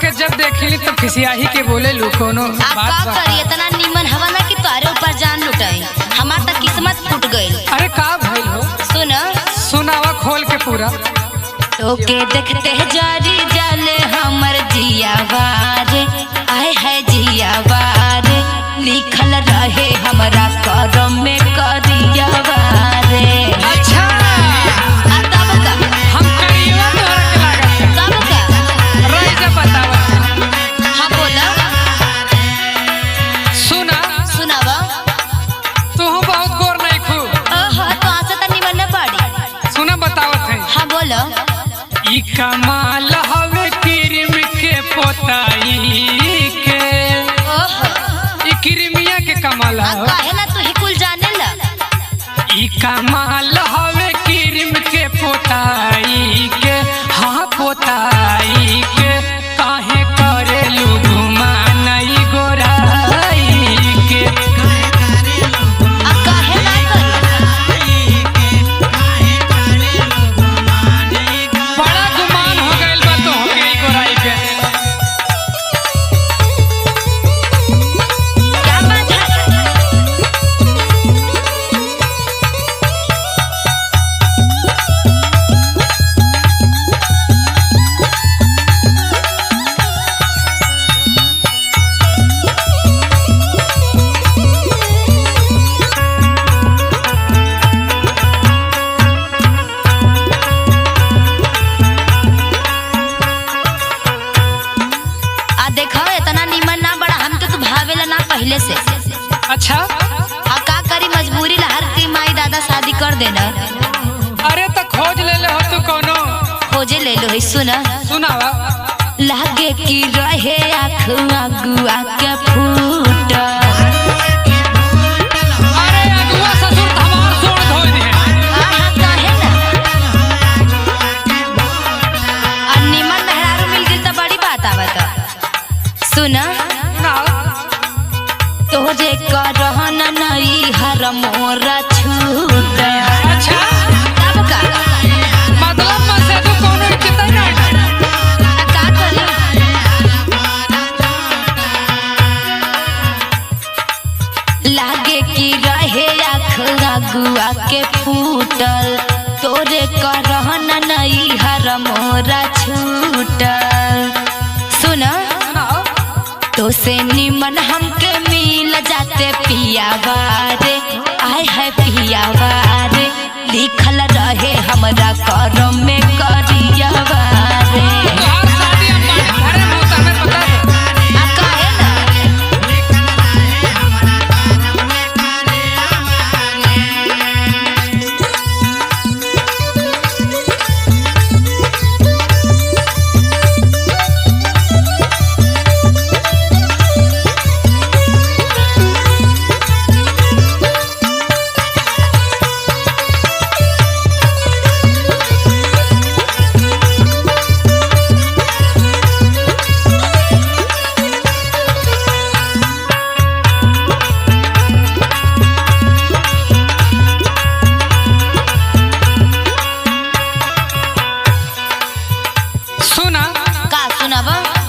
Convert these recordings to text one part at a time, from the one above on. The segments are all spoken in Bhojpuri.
के जब देखी तो खिसियाही के बोले लू कोनो बात का करी इतना नीमन हवा ना कि तारे ऊपर जान लुटाई। हमार तो किस्मत फूट गई। अरे का भइल हो? सुनावा खोल के पूरा। तो के देखते जारी जाले हमर जिया बारे, आए है जिया बारे, लिखल रहे हमरा करम में करिया बारे। अच्छा तब का हम करियो तोरा के लागत तब का रह जा बतावत। हाँ बोला। सुनावा तू बहुत गोर नहीं खू। ओहो तो आसे त निमन बाड़ी। सुना बतावत है। हाँ बोलो। ई कमाल हवे क्रीम के पोताई के। ओहो ई क्रीमिया के कमाल है। काहे ना तू ही कुल जाने ला। ई कमाल हवे क्रीम के पोताई के। हाँ पोताई के काहे करेलू घुमा नहीं गोराई के। काहे ना करी। बड़ा गुमान हो गइल बा तो हमके ई गोराई पे। क्या बात है? देखो इतना नीमन ना बड़ा हमके तो भावेला ना पहले से। अच्छा का करी मजबूरी लहर की माई दादा शादी कर देना। अरे तो खोज ले हो तू कोनो। खोजे ले लो। सुनावा। लागे की रहे आँख अगुआ के फूट। अरे अगुआ ससुर हमार सोड़ धो दे। काहे ना नीमन मेहरारू मिल गई तो बड़ी बात आवत। सुना तोरे करहन नहीं हर मोरा छूट। अच्छा तब का मतलब में से तू कोनो इज्जत ना। का करी। लागे की रहे आँख अगुआ के फूटल, तोरे करहन नहीं हर मोरा छूटल। सुना तो से निमन हमके मिल जाते पिया बारे, आए है पिया बारे, लिखल रहे हमरा करम में करिया बारे। तोहार शादी हम घरे होता में बता दे। काहे ना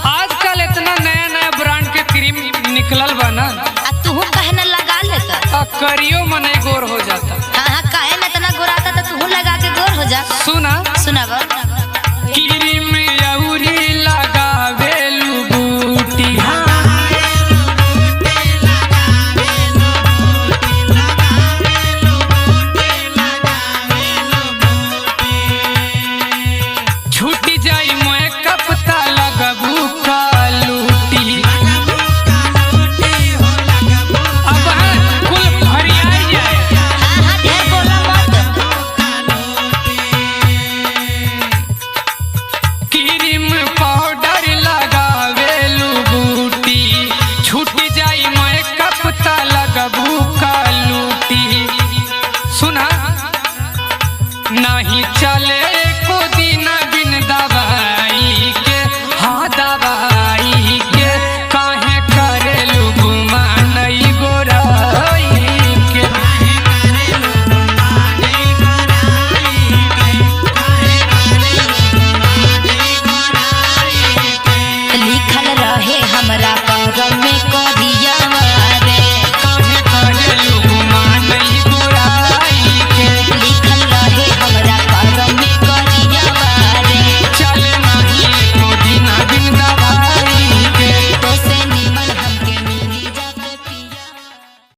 आजकल इतना नया नया ब्रांड के क्रीम निकलल बा ना। तू काहे ना लगा लेता। करियो मने गोर हो जाता। हाँ काहे ना इतना गोराता तो तू लगा के गोर हो जा। सुना